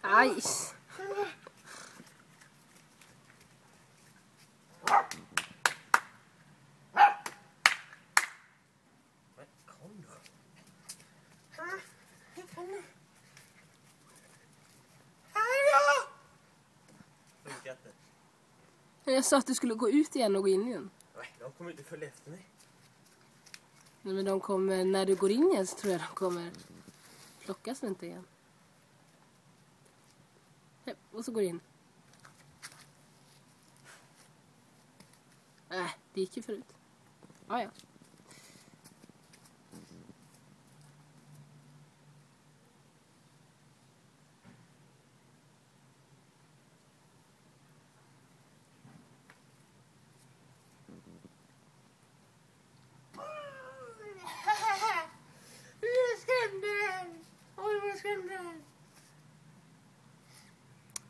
Aj! Kom då. Funkar inte. Jag sa att du skulle gå ut igen och gå in igen. Nej, de kommer inte följa efter mig. Nej, men de kommer, när du går in igen så tror jag de kommer plockas inte igen. Och så går in. Det gick ju förut. Ja.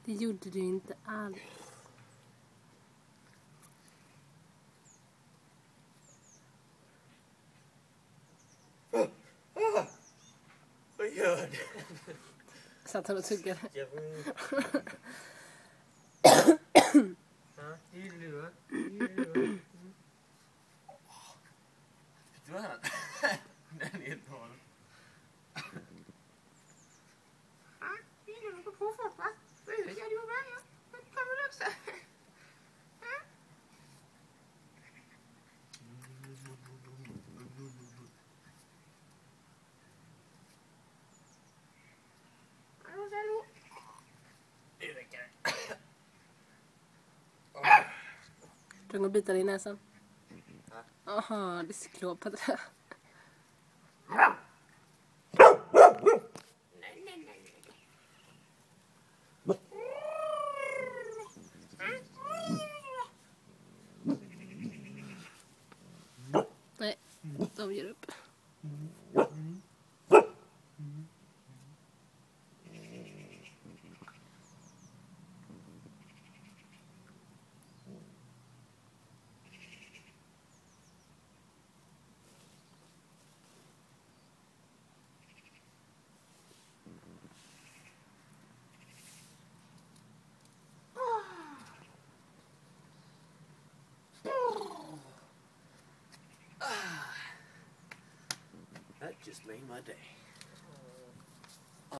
Det gjorde du inte alls. Vad gör du? Satt han och tuggade. Ja, det gillar du va? Vet du vad han? Den är helt hård. Vill du gå på fort va? Ja, du var ja. Det kommer du också. Tror du bita dig i näsan? Aha, det är cyklopet. Nej, de ger upp. That just made my day.